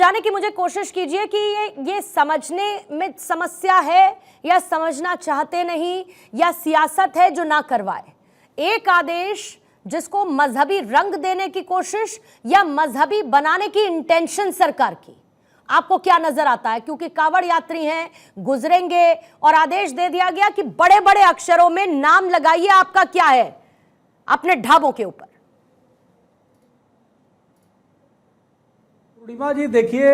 समझाने की मुझे कोशिश कीजिए कि ये समझने में समस्या है या समझना चाहते नहीं या सियासत है जो ना करवाए। एक आदेश जिसको मजहबी रंग देने की कोशिश या मजहबी बनाने की इंटेंशन सरकार की, आपको क्या नजर आता है? क्योंकि कावड़ यात्री हैं, गुजरेंगे और आदेश दे दिया गया कि बड़े बड़े अक्षरों में नाम लगाइए आपका क्या है अपने ढाबों के ऊपर। पूर्णिमा जी देखिए,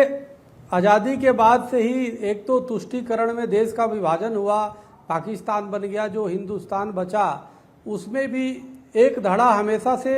आज़ादी के बाद से ही एक तो तुष्टीकरण में देश का विभाजन हुआ, पाकिस्तान बन गया, जो हिंदुस्तान बचा उसमें भी एक धड़ा हमेशा से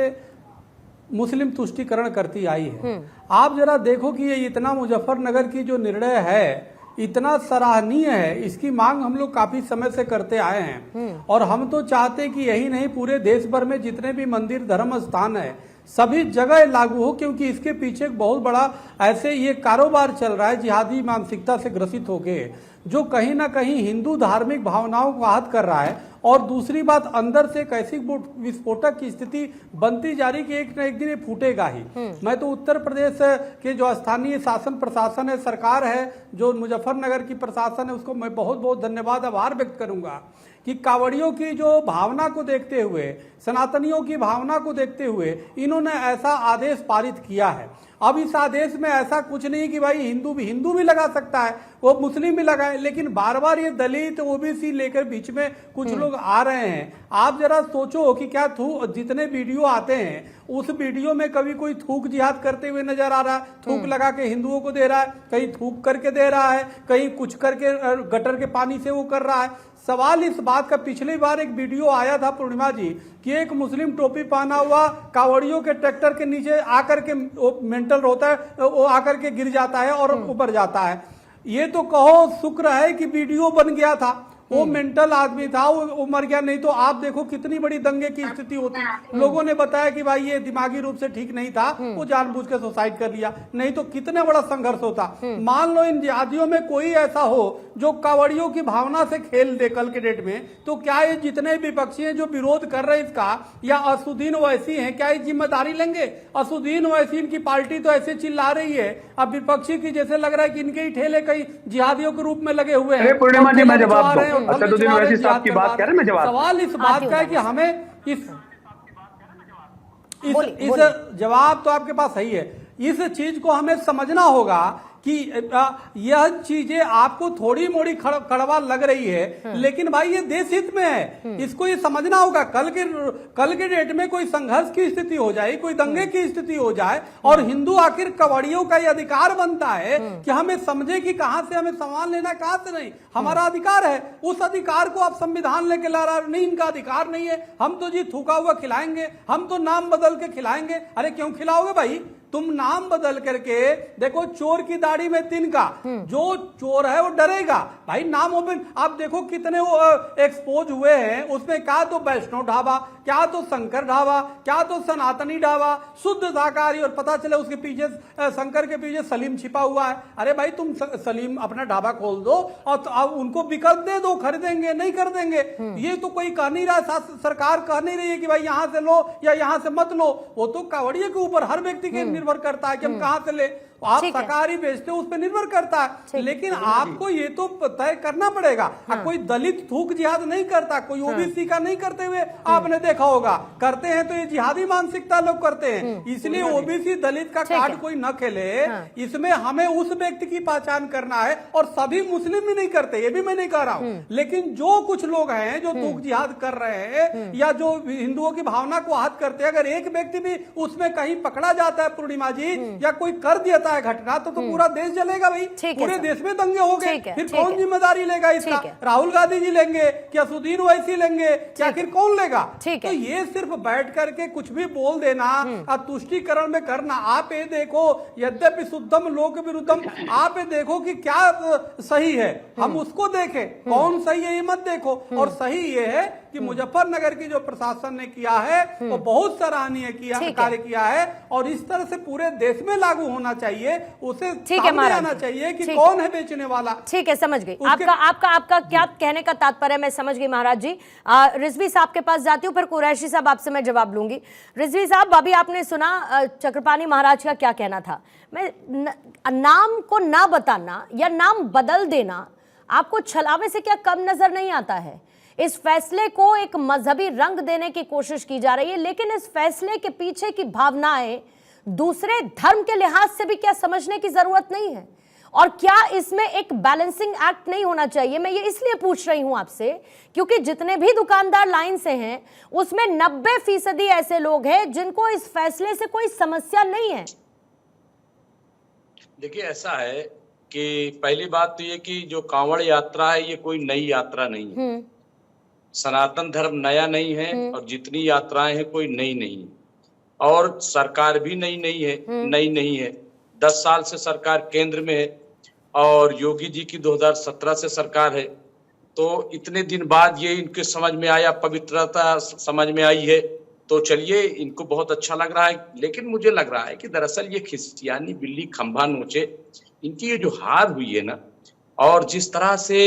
मुस्लिम तुष्टीकरण करती आई है। आप जरा देखो कि ये इतना मुजफ्फरनगर की जो निर्णय है इतना सराहनीय है, इसकी मांग हम लोग काफी समय से करते आए हैं और हम तो चाहते कि यही नहीं पूरे देश भर में जितने भी मंदिर धर्म स्थान है सभी जगह लागू हो, क्योंकि इसके पीछे एक बहुत बड़ा ऐसे ये कारोबार चल रहा है जिहादी मानसिकता से ग्रसित होके, जो कहीं ना कहीं हिंदू धार्मिक भावनाओं को आहत कर रहा है। और दूसरी बात, अंदर से एक ऐसी विस्फोटक की स्थिति बनती जा रही कि एक न एक दिन ये फूटेगा ही। मैं तो उत्तर प्रदेश के जो स्थानीय शासन प्रशासन है, सरकार है, जो मुजफ्फरनगर की प्रशासन है, उसको मैं बहुत बहुत धन्यवाद आभार व्यक्त करूंगा कि कांवड़ियों की जो भावना को देखते हुए, सनातनियों की भावना को देखते हुए इन्होंने ऐसा आदेश पारित किया है। अब इस आदेश में ऐसा कुछ नहीं कि भाई हिंदू भी लगा सकता है, वो मुस्लिम भी लगाए, लेकिन बार बार ये दलित ओबीसी लेकर बीच में कुछ लोग आ रहे हैं। आप जरा सोचो कि क्या जितने वीडियो आते हैं उस वीडियो में कभी कोई थूक जिहाद करते हुए नजर आ रहा है? थूक लगा के हिंदुओं को दे रहा है, कहीं थूक करके दे रहा है, कहीं कुछ करके गटर के पानी से वो कर रहा है। सवाल इस बात का, पिछली बार एक वीडियो आया था पूर्णिमा जी कि एक मुस्लिम टोपी पहना हुआ कांवड़ियों के ट्रैक्टर के नीचे आकर के मेंटल होता है, वो आकर के गिर जाता है और ऊपर जाता है। ये तो कहो शुक्र है कि वीडियो बन गया था, वो मेंटल आदमी था, वो मर गया, नहीं तो आप देखो कितनी बड़ी दंगे की स्थिति होती। लोगों ने बताया कि भाई ये दिमागी रूप से ठीक नहीं था, वो जानबूझ के सुसाइड कर लिया, नहीं तो कितना बड़ा संघर्ष होता। मान लो इन जिहादियों में कोई ऐसा हो जो कांवड़ियों की भावना से खेल दे कल के डेट में, तो क्या ये जितने विपक्षी हैं जो विरोध कर रहे हैं इसका, या असुद्दीन ओवैसी हैं, क्या ये जिम्मेदारी लेंगे? असुद्दीन ओवैसी इनकी पार्टी तो ऐसे चिल्ला रही है, अब विपक्षी की जैसे लग रहा है कि इनके ही ठेले कई जिहादियों के रूप में लगे हुए हैं। पूर्णिमा जी मैं जवाब दूं, असदुद्दीन ओवैसी साहब की बात कर रहे हैं, मैं जवाब। सवाल इस बात का है कि हमें इस जवाब तो आपके पास सही है, इस चीज को हमें समझना होगा कि यह चीजें आपको थोड़ी मोड़ी कड़वा लग रही है, लेकिन भाई ये देश हित में है, इसको ये समझना होगा। कल के डेट में कोई संघर्ष की स्थिति हो जाए, कोई दंगे की स्थिति हो जाए और हिंदू आखिर कांवड़ियों का ये अधिकार बनता है कि हमें समझे कि कहां से हमें सामान लेना, कहां से नहीं, हमारा अधिकार है। उस अधिकार को आप संविधान लेके ला रहा, नहीं इनका अधिकार नहीं है, हम तो जी थूका हुआ खिलाएंगे, हम तो नाम बदल के खिलाएंगे। अरे क्यों खिलाओगे भाई? तुम नाम बदल करके देखो, चोर की दाढ़ी में तिनका, जो चोर है वो डरेगा भाई। नाम ओपन आप देखो कितने वो एक्सपोज हुए हैं, उसमें क्या तो वैष्णव ढाबा, क्या तो शंकर ढाबा, क्या तो सनातनी ढाबा, शुद्ध शाकाहारी, और पता चले उसके पीछे शंकर के पीछे सलीम छिपा हुआ है। अरे भाई तुम सलीम अपना ढाबा खोल दो और उनको विकल्प दे दो, खरीदेंगे नहीं कर देंगे। ये तो कोई कह नहीं रहा, सरकार कह नहीं रही है कि भाई यहां से लो या यहां से मत लो, वो तो कांवड़िये के ऊपर हर व्यक्ति के निर्भर करता है कि हम कहां से ले। आप शाकाहारी बेचते हो उस पर निर्भर करता है, लेकिन आपको ये तो तय करना पड़ेगा। कोई दलित थूक जिहाद नहीं करता, कोई ओबीसी का नहीं करते हुए आपने देखा होगा, करते हैं तो ये जिहादी मानसिकता लोग करते हैं। इसलिए ओबीसी दलित का कार्ड कोई न खेले, इसमें हमें उस व्यक्ति की पहचान करना है। और सभी मुस्लिम भी नहीं करते, ये भी मैं नहीं कह रहा हूं, लेकिन जो कुछ लोग हैं जो थूक जिहाद कर रहे हैं या जो हिंदुओं की भावना को आहत करते हैं, अगर एक व्यक्ति भी उसमें कहीं पकड़ा जाता है पूर्णिमा जी, या कोई कर देता है घटना, तो पूरा देश जलेगा भाई, पूरे देश में दंगे हो गए, फिर कौन जिम्मेदारी लेगा इसका? राहुल गांधी जी लेंगे क्या असदुद्दीन ओवैसी लेंगे क्या, आखिर कौन लेगा? तो ये सिर्फ बैठ करके कुछ भी बोल देना और तुष्टीकरण में करना। आप ये देखो, यद्यपि शुद्धम लोक विरुद्धम, आप ये देखो कि क्या सही है, हम उसको देखें, कौन सही है ये मत देखो। और सही ये है कि मुजफ्फरनगर की जो प्रशासन ने किया है वो बहुत सराहनीय कार्य किया है, और इस तरह से पूरे देश में लागू होना चाहिए। चाहिए, उसे ठीक है सामने महाराज आना जी, चाहिए कि ठीक। कौन है बेचने वाला। ठीक है, समझ गई। उसके- आपका क्या कहने का तात्पर्य मैं समझ गई महाराज जी। रिजवी साहब के पास जाती हूँ, फिर कुरैशी साहब आपसे मैं जवाब लूंगी। रिजवी साहब, अभी आपने सुना चक्रपाणी महाराज का क्या कहना था। मैं नाम को ना बताना या नाम बदल देना आपको छलावे से क्या कम नजर नहीं आता है? इस फैसले को एक मजहबी रंग देने की कोशिश की जा रही है, लेकिन इस फैसले के पीछे की भावनाएं दूसरे धर्म के लिहाज से भी क्या समझने की जरूरत नहीं है? और क्या इसमें एक बैलेंसिंग एक्ट नहीं होना चाहिए? मैं ये इसलिए पूछ रही हूं आपसे क्योंकि जितने भी दुकानदार लाइन से हैं उसमें 90% ऐसे लोग हैं जिनको इस फैसले से कोई समस्या नहीं है। देखिए, ऐसा है कि पहली बात तो ये कि जो कांवड़ यात्रा है ये कोई नई यात्रा नहीं है। सनातन धर्म नया नहीं है और जितनी यात्राएं हैं कोई नई नहीं है, और सरकार भी नई नहीं है। 10 साल से सरकार केंद्र में है और योगी जी की 2017 से सरकार है। तो इतने दिन बाद ये इनके समझ में आया, पवित्रता समझ में आई है, तो चलिए इनको बहुत अच्छा लग रहा है। लेकिन मुझे लग रहा है कि दरअसल ये खिस्तियानी बिल्ली खंभा नोचे, इनकी ये जो हार हुई है ना, और जिस तरह से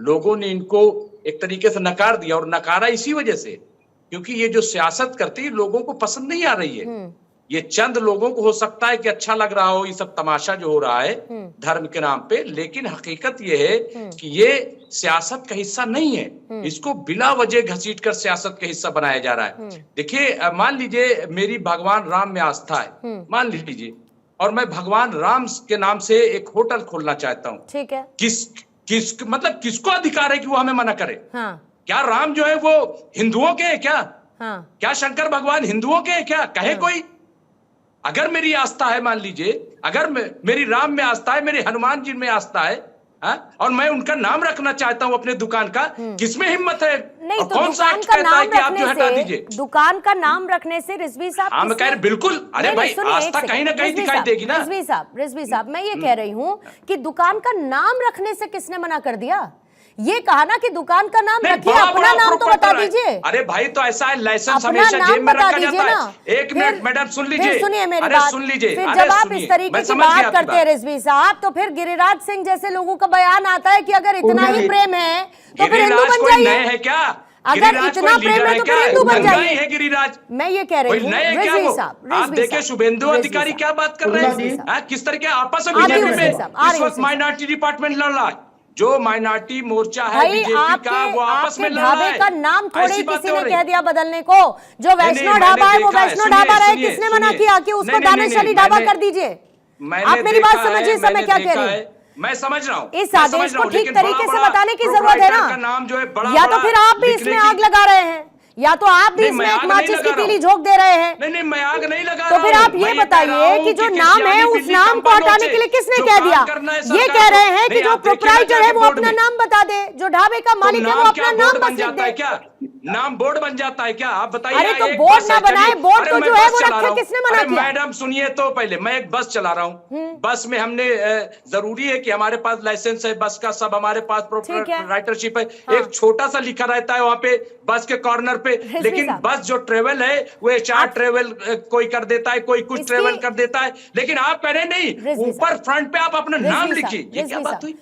लोगों ने इनको एक तरीके से नकार दिया, और नकारा इसी वजह से क्योंकि ये जो सियासत करती है लोगों को पसंद नहीं आ रही है। ये चंद लोगों को हो सकता है कि अच्छा लग रहा हो ये सब तमाशा जो हो रहा है धर्म के नाम पे, लेकिन हकीकत ये है कि ये सियासत का हिस्सा नहीं है। इसको बिला वजह घसीटकर सियासत का हिस्सा बनाया जा रहा है। देखिए, मान लीजिए मेरी भगवान राम में आस्था है, मान लीजिए, और मैं भगवान राम के नाम से एक होटल खोलना चाहता हूँ। ठीक है, मतलब किसको अधिकार है कि वो हमें मना करे? हाँ। क्या राम जो है वो हिंदुओं के हैं क्या? हाँ। क्या शंकर भगवान हिंदुओं के हैं क्या? कहे कोई? अगर मेरी आस्था है, मान लीजिए अगर मेरी राम में आस्था है, मेरे हनुमान जी में आस्था है, और मैं उनका नाम रखना चाहता हूँ अपने दुकान का, किसमें हिम्मत है? नहीं, और तो कौन सा दुकान एक्ट का कहता है नाम कि आप जो हटा रखने दीजिए? से, दुकान का नाम रखने से रिजवी साहब, हाँ, मैं कह रहा बिल्कुल। अरे भाई, आस्था कहीं ना कहीं दिखाई देगी ना। रिजवी साहब, मैं ये कह रही हूँ कि दुकान का नाम रखने से किसने मना कर दिया? ये कहा ना कि दुकान का नाम रखिए, अपना नाम तो बता दीजिए। अरे भाई, तो ऐसा है, लाइसेंस अपना हमेशा नाम जेब में बता रखा दीजिए जाता ना। है। एक मिनट मैडम, सुन लीजिए, सुनिए मेरी अरे बात। सुन लीजिए, फिर अरे जब आप सुनिए, इस तरीके मैं की समझ गया बात करते हैं रिजवी साहब, तो फिर गिरिराज सिंह जैसे लोगों का बयान आता है कि अगर इतना ही प्रेम है तो फिर हिंदू बन कोई नए जाइए। है क्या? अगर इतना प्रेम है तो फिर हिंदू बन जाइए। है गिरिराज? मैं ये कह रही हूँ रिजवी साहब, आप देखिए शुभेंदु अधिकारी क्या बात कर रहे हैं, किस तरह के आपस में बीजेपी में इस वक्त माइनॉरिटी डिपार्टमेंट लड़ रहा है। जो माइनॉरिटी मोर्चा है बीजेपी का, वो आपस में लड़ रहा है। ढाबे का नाम थोड़ी किसी ने कह दिया बदलने को। जो वैष्णो ढाबा है वो वैष्णो ढाबा रहे, किसने मना किया कि उसको दानिशली ढाबा कर दीजिए? आप मेरी बात समझिए, समय क्या कह रही है? मैं समझ रहा हूँ, इस आदेश को ठीक तरीके से बताने की जरूरत है ना। नाम जो है बड़ा, या तो फिर आप भी इसमें आग लगा रहे हैं, या तो आप भी इसमें एक माचिस की तीली झोंक दे रहे हैं। नहीं, मैं आग नहीं लगा तो फिर आप ये बताइए कि जो नाम है उस नाम को हटाने के लिए किसने कह दिया? ये कह रहे हैं कि जो प्रोप्राइटर है वो अपना नाम बता दे, जो ढाबे का मालिक है वो अपना नाम बस लिख दे। क्या नाम बोर्ड बन जाता है क्या? आप बताइए। अरे तो बोर्ड ना बनाए, बोर्ड तो जो है वो रखे, किसने मना किया? मैडम सुनिए तो पहले, मैं एक बस चला रहा हूँ, बस में हमने जरूरी है कि हमारे पास लाइसेंस है बस का, सब हमारे पास प्रोप्राइटरशिप है। एक छोटा सा लिखा रहता है वहाँ पे बस के कॉर्नर पे, लेकिन बस जो ट्रेवल है वो HR ट्रेवल कोई कर देता है, कोई कुछ ट्रेवल कर देता है, लेकिन आप कह रहे नहीं, ऊपर फ्रंट पे आप अपना नाम लिखिए। ये क्या बात हुई?